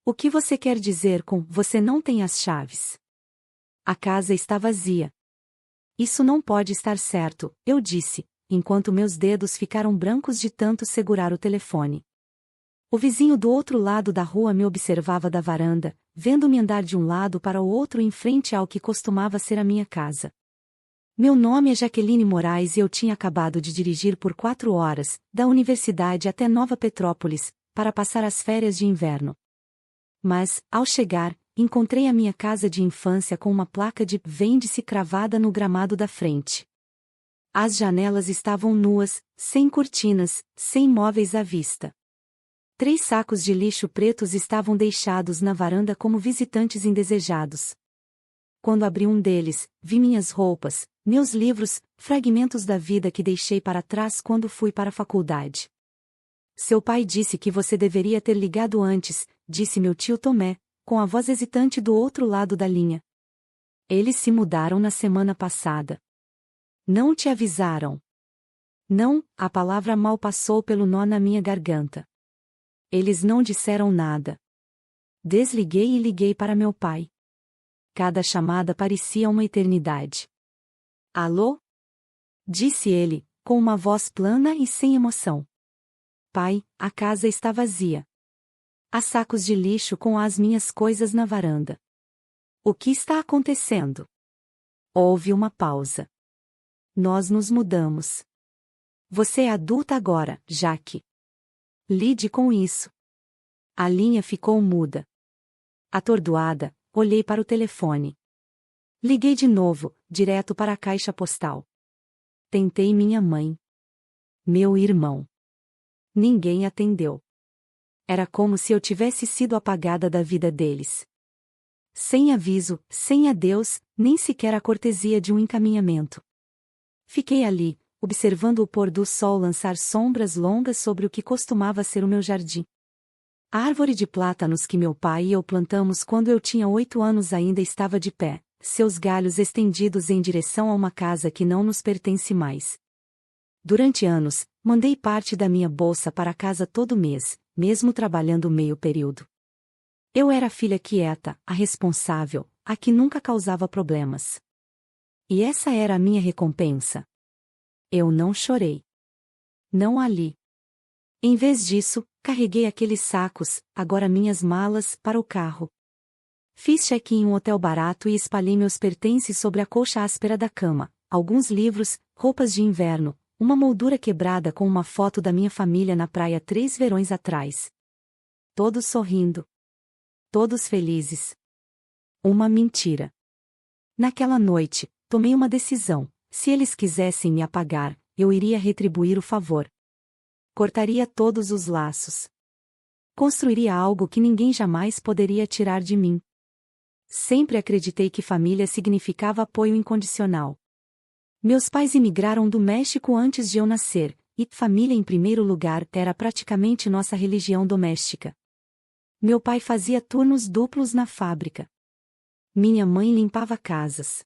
O que você quer dizer com "você não tem as chaves"? A casa está vazia. Isso não pode estar certo, eu disse, enquanto meus dedos ficaram brancos de tanto segurar o telefone. O vizinho do outro lado da rua me observava da varanda, vendo-me andar de um lado para o outro em frente ao que costumava ser a minha casa. Meu nome é Jaqueline Moraes e eu tinha acabado de dirigir por 4 horas, da universidade até Nova Petrópolis, para passar as férias de inverno. Mas, ao chegar, encontrei a minha casa de infância com uma placa de "Vende-se" cravada no gramado da frente. As janelas estavam nuas, sem cortinas, sem móveis à vista. 3 sacos de lixo pretos estavam deixados na varanda como visitantes indesejados. Quando abri um deles, vi minhas roupas, meus livros, fragmentos da vida que deixei para trás quando fui para a faculdade. Seu pai disse que você deveria ter ligado antes, disse meu tio Tomé, com a voz hesitante do outro lado da linha. Eles se mudaram na semana passada. Não te avisaram? Não, a palavra mal passou pelo nó na minha garganta. Eles não disseram nada. Desliguei e liguei para meu pai. Cada chamada parecia uma eternidade. Alô? Disse ele, com uma voz plana e sem emoção. Pai, a casa está vazia. Há sacos de lixo com as minhas coisas na varanda. O que está acontecendo? Houve uma pausa. Nós nos mudamos. Você é adulta agora, Jaque. Lide com isso. A linha ficou muda. Atordoada, olhei para o telefone. Liguei de novo, direto para a caixa postal. Tentei minha mãe. Meu irmão. Ninguém atendeu. Era como se eu tivesse sido apagada da vida deles. Sem aviso, sem adeus, nem sequer a cortesia de um encaminhamento. Fiquei ali, observando o pôr do sol lançar sombras longas sobre o que costumava ser o meu jardim. A árvore de plátanos que meu pai e eu plantamos quando eu tinha 8 anos ainda estava de pé, seus galhos estendidos em direção a uma casa que não nos pertence mais. Durante anos, mandei parte da minha bolsa para casa todo mês, mesmo trabalhando meio período. Eu era a filha quieta, a responsável, a que nunca causava problemas. E essa era a minha recompensa. Eu não chorei. Não ali. Em vez disso, carreguei aqueles sacos, agora minhas malas, para o carro. Fiz check-in em um hotel barato e espalhei meus pertences sobre a colcha áspera da cama, alguns livros, roupas de inverno, uma moldura quebrada com uma foto da minha família na praia 3 verões atrás. Todos sorrindo. Todos felizes. Uma mentira. Naquela noite, tomei uma decisão: se eles quisessem me apagar, eu iria retribuir o favor. Cortaria todos os laços. Construiria algo que ninguém jamais poderia tirar de mim. Sempre acreditei que família significava apoio incondicional. Meus pais imigraram do México antes de eu nascer, e família em primeiro lugar era praticamente nossa religião doméstica. Meu pai fazia turnos duplos na fábrica. Minha mãe limpava casas.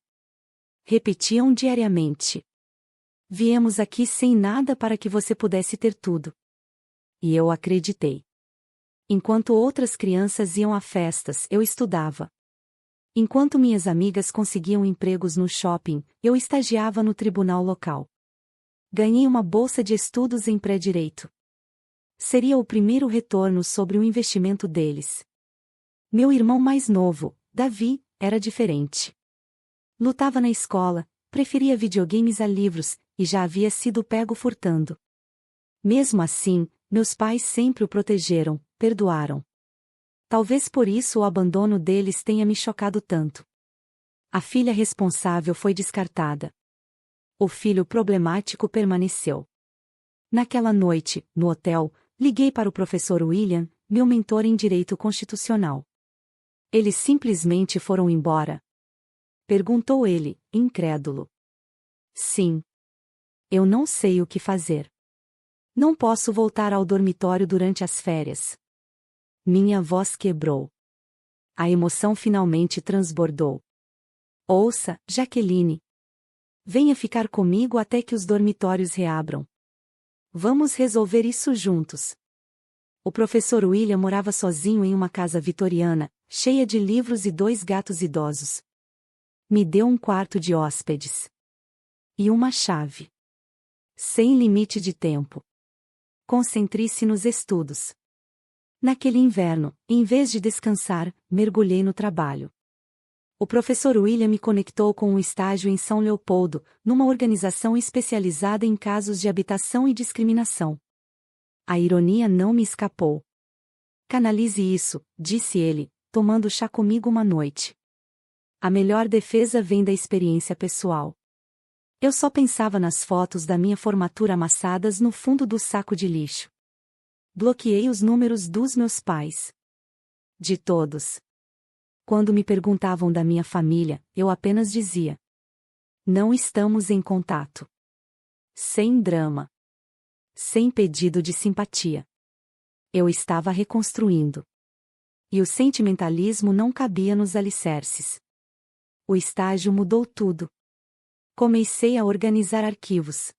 Repetiam diariamente: viemos aqui sem nada para que você pudesse ter tudo. E eu acreditei. Enquanto outras crianças iam a festas, eu estudava. Enquanto minhas amigas conseguiam empregos no shopping, eu estagiava no tribunal local. Ganhei uma bolsa de estudos em pré-direito. Seria o primeiro retorno sobre o investimento deles. Meu irmão mais novo, Davi, era diferente. Lutava na escola, preferia videogames a livros, e já havia sido pego furtando. Mesmo assim, meus pais sempre o protegeram, perdoaram. Talvez por isso o abandono deles tenha me chocado tanto. A filha responsável foi descartada. O filho problemático permaneceu. Naquela noite, no hotel, liguei para o professor William, meu mentor em direito constitucional. Eles simplesmente foram embora? Perguntou ele, incrédulo. Sim. Eu não sei o que fazer. Não posso voltar ao dormitório durante as férias. Minha voz quebrou. A emoção finalmente transbordou. Ouça, Jaqueline. Venha ficar comigo até que os dormitórios reabram. Vamos resolver isso juntos. O professor William morava sozinho em uma casa vitoriana, cheia de livros e 2 gatos idosos. Me deu um quarto de hóspedes. E uma chave. Sem limite de tempo. Concentre-se nos estudos. Naquele inverno, em vez de descansar, mergulhei no trabalho. O professor William me conectou com um estágio em São Leopoldo, numa organização especializada em casos de habitação e discriminação. A ironia não me escapou. Canalize isso, disse ele, tomando chá comigo uma noite. A melhor defesa vem da experiência pessoal. Eu só pensava nas fotos da minha formatura amassadas no fundo do saco de lixo. Bloqueei os números dos meus pais. De todos. Quando me perguntavam da minha família, eu apenas dizia: não estamos em contato. Sem drama. Sem pedido de simpatia. Eu estava reconstruindo. E o sentimentalismo não cabia nos alicerces. O estágio mudou tudo. Comecei a organizar arquivos.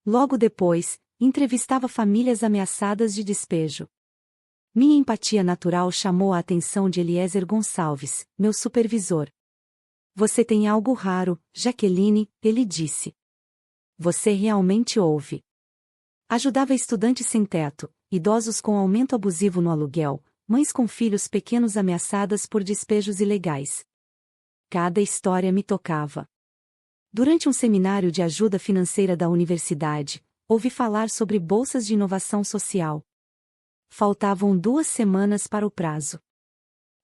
Logo depois, entrevistava famílias ameaçadas de despejo. Minha empatia natural chamou a atenção de Eliezer Gonçalves, meu supervisor. Você tem algo raro, Jaqueline, ele disse. Você realmente ouve. Ajudava estudantes sem teto, idosos com aumento abusivo no aluguel, mães com filhos pequenos ameaçadas por despejos ilegais. Cada história me tocava. Durante um seminário de ajuda financeira da universidade, ouvi falar sobre bolsas de inovação social. Faltavam 2 semanas para o prazo.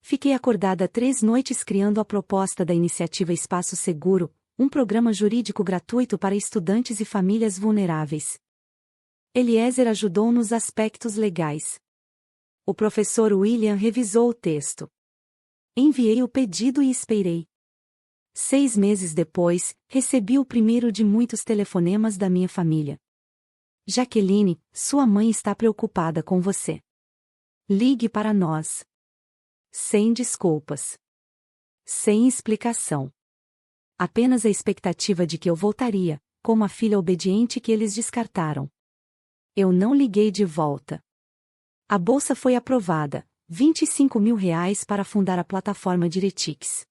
Fiquei acordada 3 noites criando a proposta da iniciativa Espaço Seguro, um programa jurídico gratuito para estudantes e famílias vulneráveis. Eliezer ajudou nos aspectos legais. O professor William revisou o texto. Enviei o pedido e esperei. 6 meses depois, recebi o primeiro de muitos telefonemas da minha família. Jaqueline, sua mãe está preocupada com você. Ligue para nós. Sem desculpas. Sem explicação. Apenas a expectativa de que eu voltaria, como a filha obediente que eles descartaram. Eu não liguei de volta. A bolsa foi aprovada, R$ 25 mil para fundar a plataforma Diretix.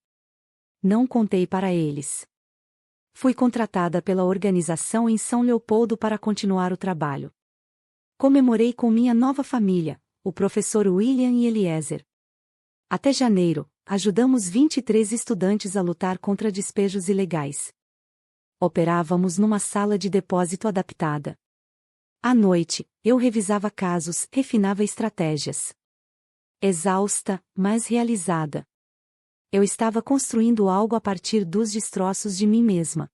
Não contei para eles. Fui contratada pela organização em São Leopoldo para continuar o trabalho. Comemorei com minha nova família, o professor William e Eliezer. Até janeiro, ajudamos 23 estudantes a lutar contra despejos ilegais. Operávamos numa sala de depósito adaptada. À noite, eu revisava casos, refinava estratégias. Exausta, mas realizada. Eu estava construindo algo a partir dos destroços de mim mesma.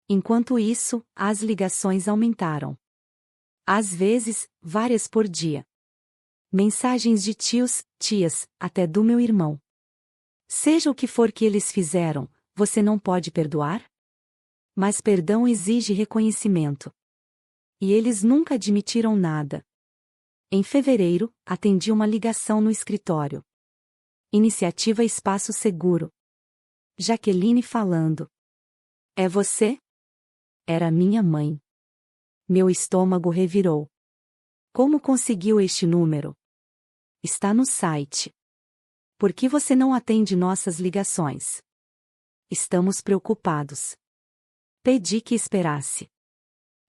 Enquanto isso, as ligações aumentaram. Às vezes, várias por dia. Mensagens de tios, tias, até do meu irmão. Seja o que for que eles fizeram, você não pode perdoar? Mas perdão exige reconhecimento. E eles nunca admitiram nada. Em fevereiro, atendi uma ligação no escritório. Iniciativa Espaço Seguro. Jaqueline falando. É você? Era minha mãe. Meu estômago revirou. Como conseguiu este número? Está no site. Por que você não atende nossas ligações? Estamos preocupados. Pedi que esperasse.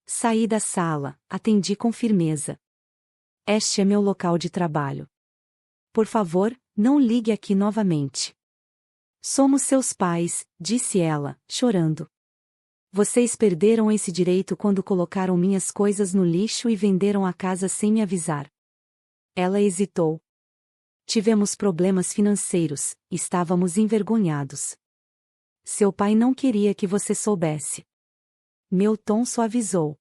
Saí da sala, atendi com firmeza. Este é meu local de trabalho. Por favor, não ligue aqui novamente. Somos seus pais, disse ela, chorando. Vocês perderam esse direito quando colocaram minhas coisas no lixo e venderam a casa sem me avisar. Ela hesitou. Tivemos problemas financeiros, estávamos envergonhados. Seu pai não queria que você soubesse. Meu tom suavizou.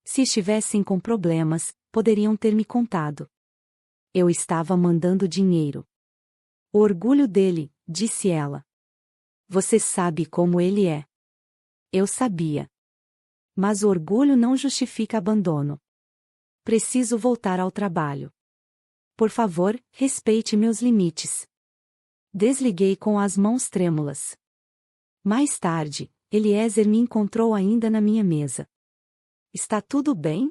Se estivessem com problemas, poderiam ter me contado. Eu estava mandando dinheiro. O orgulho dele, disse ela. Você sabe como ele é. Eu sabia. Mas o orgulho não justifica abandono. Preciso voltar ao trabalho. Por favor, respeite meus limites. Desliguei com as mãos trêmulas. Mais tarde, Eliezer me encontrou ainda na minha mesa. Está tudo bem?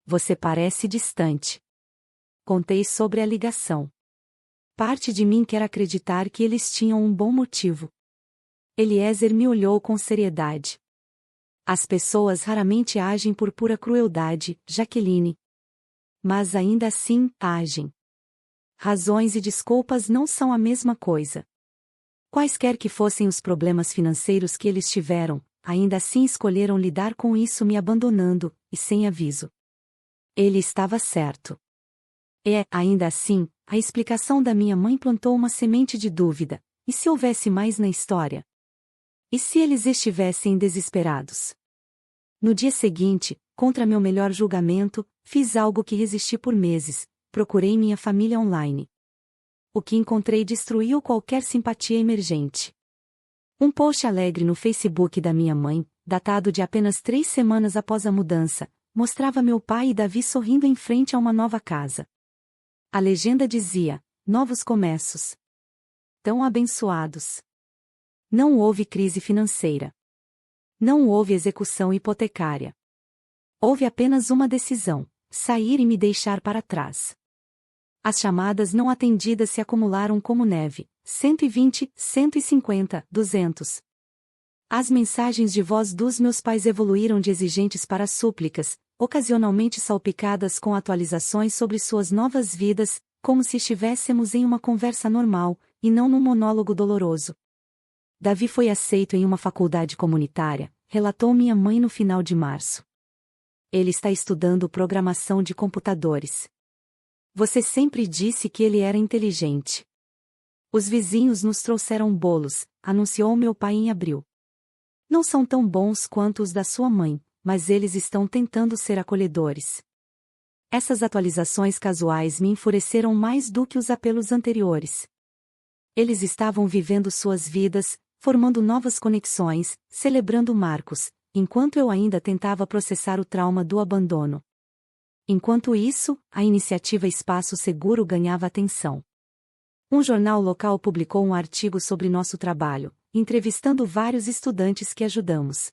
Você parece distante. Contei sobre a ligação. Parte de mim quer acreditar que eles tinham um bom motivo. Eliezer me olhou com seriedade. As pessoas raramente agem por pura crueldade, Jaqueline. Mas ainda assim, agem. Razões e desculpas não são a mesma coisa. Quaisquer que fossem os problemas financeiros que eles tiveram, ainda assim escolheram lidar com isso me abandonando, e sem aviso. Ele estava certo. Ainda assim, a explicação da minha mãe plantou uma semente de dúvida. E se houvesse mais na história? E se eles estivessem desesperados? No dia seguinte, contra meu melhor julgamento, fiz algo que resisti por meses: procurei minha família online. O que encontrei destruiu qualquer simpatia emergente. Um post alegre no Facebook da minha mãe, datado de apenas 3 semanas após a mudança, mostrava meu pai e Davi sorrindo em frente a uma nova casa. A legenda dizia: novos começos. Tão abençoados. Não houve crise financeira. Não houve execução hipotecária. Houve apenas uma decisão: sair e me deixar para trás. As chamadas não atendidas se acumularam como neve: 120, 150, 200. As mensagens de voz dos meus pais evoluíram de exigentes para súplicas, ocasionalmente salpicadas com atualizações sobre suas novas vidas, como se estivéssemos em uma conversa normal, e não num monólogo doloroso. Davi foi aceito em uma faculdade comunitária, relatou minha mãe no final de março. Ele está estudando programação de computadores. Você sempre disse que ele era inteligente. Os vizinhos nos trouxeram bolos, anunciou meu pai em abril. Não são tão bons quanto os da sua mãe, mas eles estão tentando ser acolhedores. Essas atualizações casuais me enfureceram mais do que os apelos anteriores. Eles estavam vivendo suas vidas, formando novas conexões, celebrando marcos, enquanto eu ainda tentava processar o trauma do abandono. Enquanto isso, a iniciativa Espaço Seguro ganhava atenção. Um jornal local publicou um artigo sobre nosso trabalho, entrevistando vários estudantes que ajudamos.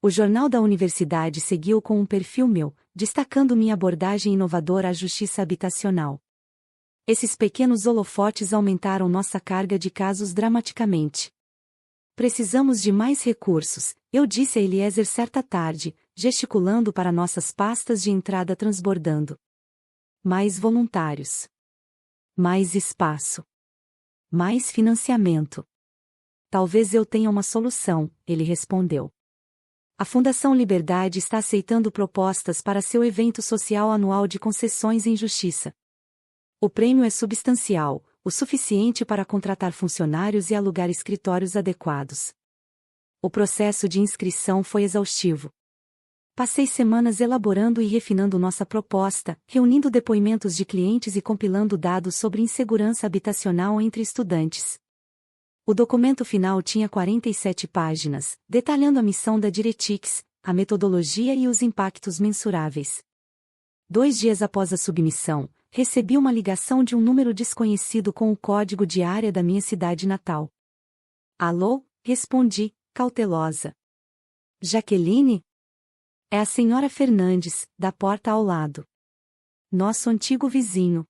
O jornal da universidade seguiu com um perfil meu, destacando minha abordagem inovadora à justiça habitacional. Esses pequenos holofotes aumentaram nossa carga de casos dramaticamente. Precisamos de mais recursos, eu disse a Eliezer certa tarde, gesticulando para nossas pastas de entrada transbordando. Mais voluntários. Mais espaço. Mais financiamento. Talvez eu tenha uma solução, ele respondeu. A Fundação Liberdade está aceitando propostas para seu evento social anual de concessões em justiça. O prêmio é substancial, o suficiente para contratar funcionários e alugar escritórios adequados. O processo de inscrição foi exaustivo. Passei semanas elaborando e refinando nossa proposta, reunindo depoimentos de clientes e compilando dados sobre insegurança habitacional entre estudantes. O documento final tinha 47 páginas, detalhando a missão da Diretix, a metodologia e os impactos mensuráveis. 2 dias após a submissão, recebi uma ligação de um número desconhecido com o código de área da minha cidade natal. Alô? Respondi, cautelosa. Jaqueline? É a senhora Fernandes, da porta ao lado. Nosso antigo vizinho.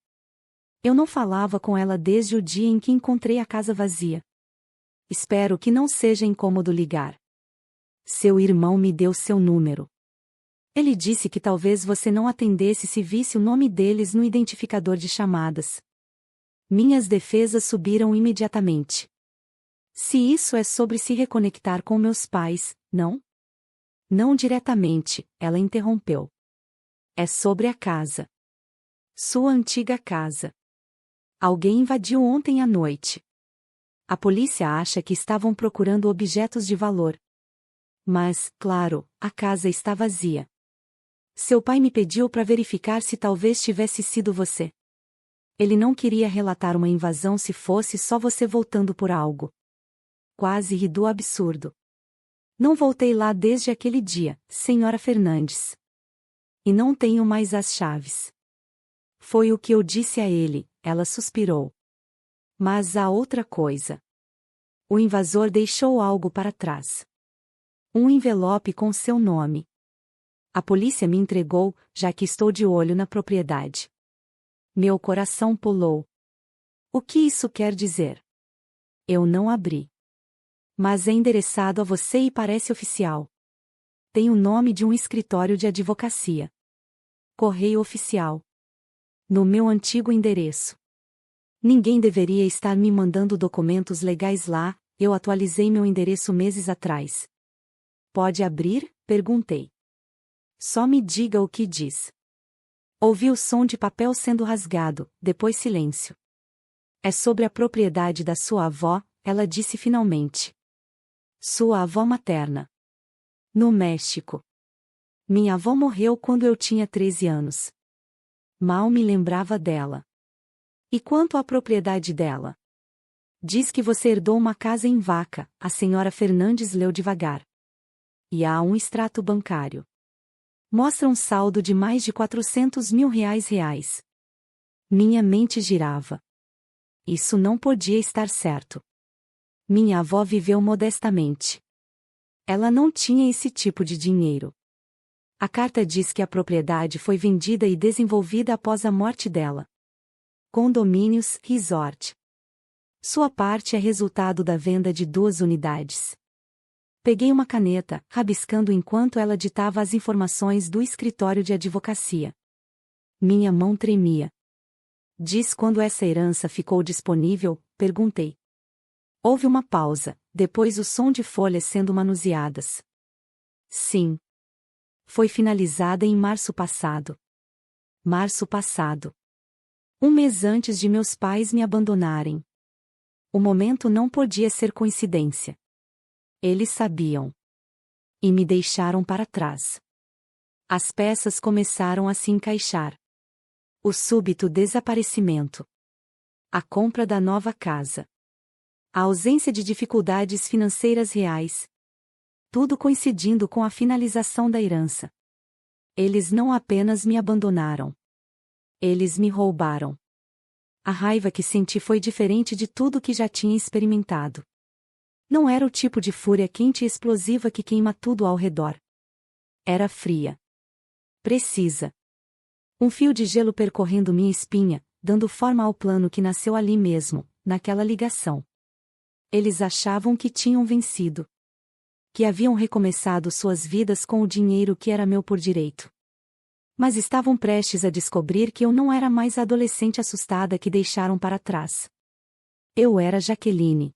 Eu não falava com ela desde o dia em que encontrei a casa vazia. Espero que não seja incômodo ligar. Seu irmão me deu seu número. Ele disse que talvez você não atendesse se visse o nome deles no identificador de chamadas. Minhas defesas subiram imediatamente. Se isso é sobre se reconectar com meus pais, não? Não diretamente, ela interrompeu. É sobre a casa. Sua antiga casa. Alguém invadiu ontem à noite. A polícia acha que estavam procurando objetos de valor. Mas, claro, a casa está vazia. Seu pai me pediu para verificar se talvez tivesse sido você. Ele não queria relatar uma invasão se fosse só você voltando por algo. Quase ri do absurdo. Não voltei lá desde aquele dia, senhora Fernandes. E não tenho mais as chaves. Foi o que eu disse a ele, ela suspirou. Mas há outra coisa. O invasor deixou algo para trás. Um envelope com seu nome. A polícia me entregou, já que estou de olho na propriedade. Meu coração pulou. O que isso quer dizer? Eu não abri. Mas é endereçado a você e parece oficial. Tem o nome de um escritório de advocacia. Correio oficial. No meu antigo endereço. Ninguém deveria estar me mandando documentos legais lá, eu atualizei meu endereço meses atrás. Pode abrir? Perguntei. Só me diga o que diz. Ouvi o som de papel sendo rasgado, depois silêncio. É sobre a propriedade da sua avó, ela disse finalmente. Sua avó materna. No México. Minha avó morreu quando eu tinha 13 anos. Mal me lembrava dela. E quanto à propriedade dela? Diz que você herdou uma casa em Vaca, a senhora Fernandes leu devagar. E há um extrato bancário. Mostra um saldo de mais de 400 mil reais. Minha mente girava. Isso não podia estar certo. Minha avó viveu modestamente. Ela não tinha esse tipo de dinheiro. A carta diz que a propriedade foi vendida e desenvolvida após a morte dela. Condomínios, resort. Sua parte é resultado da venda de 2 unidades. Peguei uma caneta, rabiscando enquanto ela ditava as informações do escritório de advocacia. Minha mão tremia. Diz quando essa herança ficou disponível? Perguntei. Houve uma pausa, depois o som de folhas sendo manuseadas. Sim. Foi finalizada em março passado. Março passado. Um mês antes de meus pais me abandonarem. O momento não podia ser coincidência. Eles sabiam. E me deixaram para trás. As peças começaram a se encaixar. O súbito desaparecimento. A compra da nova casa. A ausência de dificuldades financeiras reais. Tudo coincidindo com a finalização da herança. Eles não apenas me abandonaram. Eles me roubaram. A raiva que senti foi diferente de tudo que já tinha experimentado. Não era o tipo de fúria quente e explosiva que queima tudo ao redor. Era fria. Precisa. Um fio de gelo percorrendo minha espinha, dando forma ao plano que nasceu ali mesmo, naquela ligação. Eles achavam que tinham vencido. Que haviam recomeçado suas vidas com o dinheiro que era meu por direito. Mas estavam prestes a descobrir que eu não era mais a adolescente assustada que deixaram para trás. Eu era Jaqueline.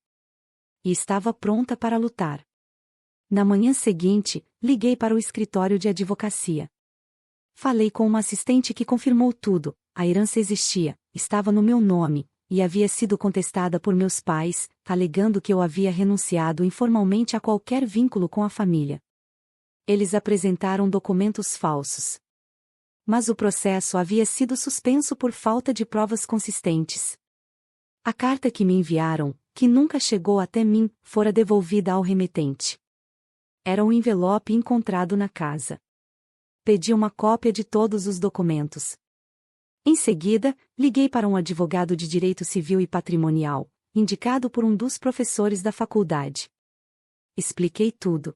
E estava pronta para lutar. Na manhã seguinte, liguei para o escritório de advocacia. Falei com uma assistente que confirmou tudo, a herança existia, estava no meu nome, e havia sido contestada por meus pais, alegando que eu havia renunciado informalmente a qualquer vínculo com a família. Eles apresentaram documentos falsos. Mas o processo havia sido suspenso por falta de provas consistentes. A carta que me enviaram, que nunca chegou até mim, fora devolvida ao remetente. Era um envelope encontrado na casa. Pedi uma cópia de todos os documentos. Em seguida, liguei para um advogado de direito civil e patrimonial, indicado por um dos professores da faculdade. Expliquei tudo.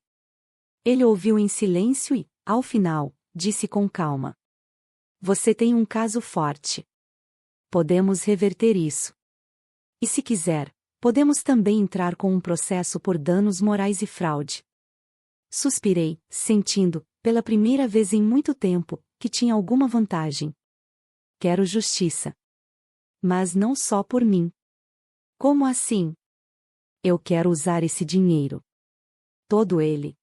Ele ouviu em silêncio e, ao final, disse com calma: Você tem um caso forte. Podemos reverter isso. E se quiser, podemos também entrar com um processo por danos morais e fraude. Suspirei, sentindo, pela primeira vez em muito tempo, que tinha alguma vantagem. Quero justiça. Mas não só por mim. Como assim? Eu quero usar esse dinheiro. Todo ele.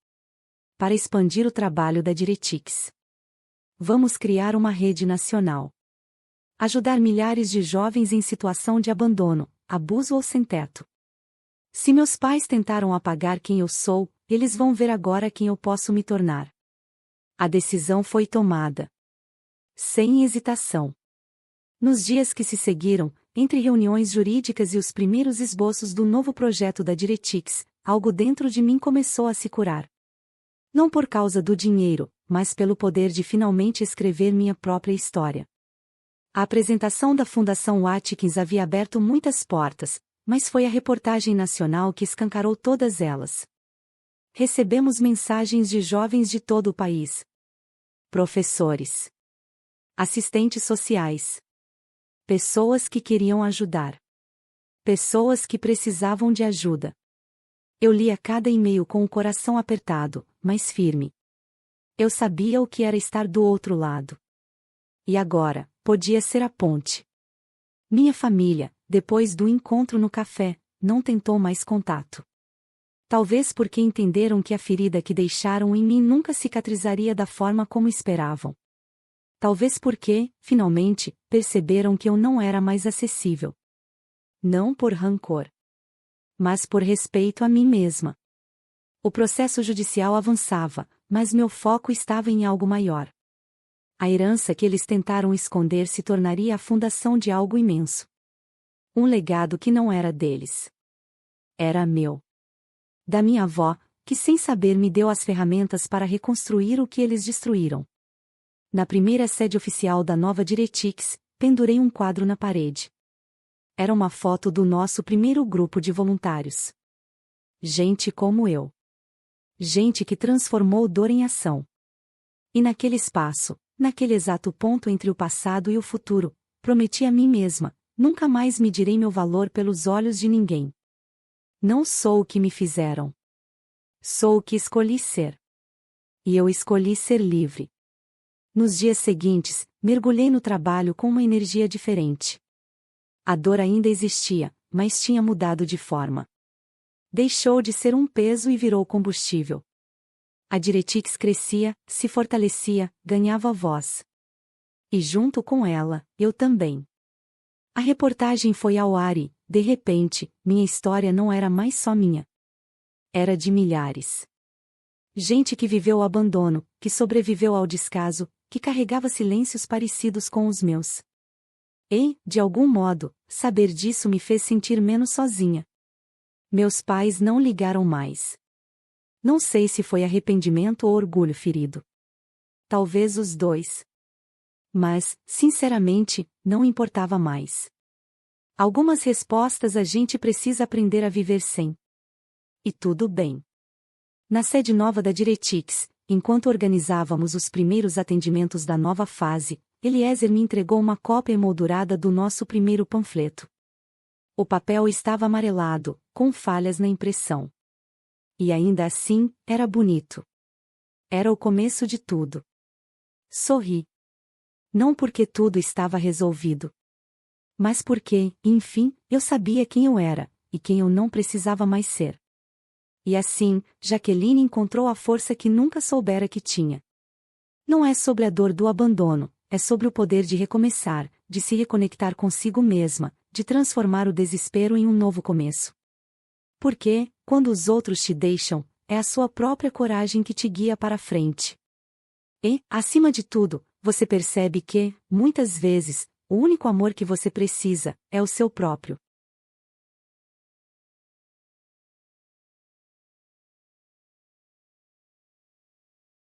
Para expandir o trabalho da Diretix. Vamos criar uma rede nacional. Ajudar milhares de jovens em situação de abandono, abuso ou sem teto. Se meus pais tentaram apagar quem eu sou, eles vão ver agora quem eu posso me tornar. A decisão foi tomada. Sem hesitação. Nos dias que se seguiram, entre reuniões jurídicas e os primeiros esboços do novo projeto da Diretix, algo dentro de mim começou a se curar. Não por causa do dinheiro, mas pelo poder de finalmente escrever minha própria história. A apresentação da Fundação Watkins havia aberto muitas portas, mas foi a reportagem nacional que escancarou todas elas. Recebemos mensagens de jovens de todo o país. Professores. Assistentes sociais. Pessoas que queriam ajudar. Pessoas que precisavam de ajuda. Eu lia cada e-mail com o coração apertado, mas firme. Eu sabia o que era estar do outro lado. E agora, podia ser a ponte. Minha família, depois do encontro no café, não tentou mais contato. Talvez porque entenderam que a ferida que deixaram em mim nunca cicatrizaria da forma como esperavam. Talvez porque, finalmente, perceberam que eu não era mais acessível. Não por rancor, mas por respeito a mim mesma. O processo judicial avançava, mas meu foco estava em algo maior. A herança que eles tentaram esconder se tornaria a fundação de algo imenso. Um legado que não era deles. Era meu. Da minha avó, que sem saber me deu as ferramentas para reconstruir o que eles destruíram. Na primeira sede oficial da nova Diretix, pendurei um quadro na parede. Era uma foto do nosso primeiro grupo de voluntários. Gente como eu. Gente que transformou dor em ação. E naquele espaço, naquele exato ponto entre o passado e o futuro, prometi a mim mesma, nunca mais medirei meu valor pelos olhos de ninguém. Não sou o que me fizeram. Sou o que escolhi ser. E eu escolhi ser livre. Nos dias seguintes, mergulhei no trabalho com uma energia diferente. A dor ainda existia, mas tinha mudado de forma. Deixou de ser um peso e virou combustível. A Diretix crescia, se fortalecia, ganhava voz. E junto com ela, eu também. A reportagem foi ao ar e, de repente, minha história não era mais só minha. Era de milhares. Gente que viveu o abandono, que sobreviveu ao descaso, que carregava silêncios parecidos com os meus. E, de algum modo, saber disso me fez sentir menos sozinha. Meus pais não ligaram mais. Não sei se foi arrependimento ou orgulho ferido. Talvez os dois. Mas, sinceramente, não importava mais. Algumas respostas a gente precisa aprender a viver sem. E tudo bem. Na sede nova da Diretix, enquanto organizávamos os primeiros atendimentos da nova fase, Eliezer me entregou uma cópia emoldurada do nosso primeiro panfleto. O papel estava amarelado, com falhas na impressão. E ainda assim, era bonito. Era o começo de tudo. Sorri. Não porque tudo estava resolvido. Mas porque, enfim, eu sabia quem eu era, e quem eu não precisava mais ser. E assim, Jaqueline encontrou a força que nunca soubera que tinha. Não é sobre a dor do abandono, é sobre o poder de recomeçar, de se reconectar consigo mesma, de transformar o desespero em um novo começo. Porque, quando os outros te deixam, é a sua própria coragem que te guia para a frente. E, acima de tudo, você percebe que, muitas vezes, o único amor que você precisa é o seu próprio.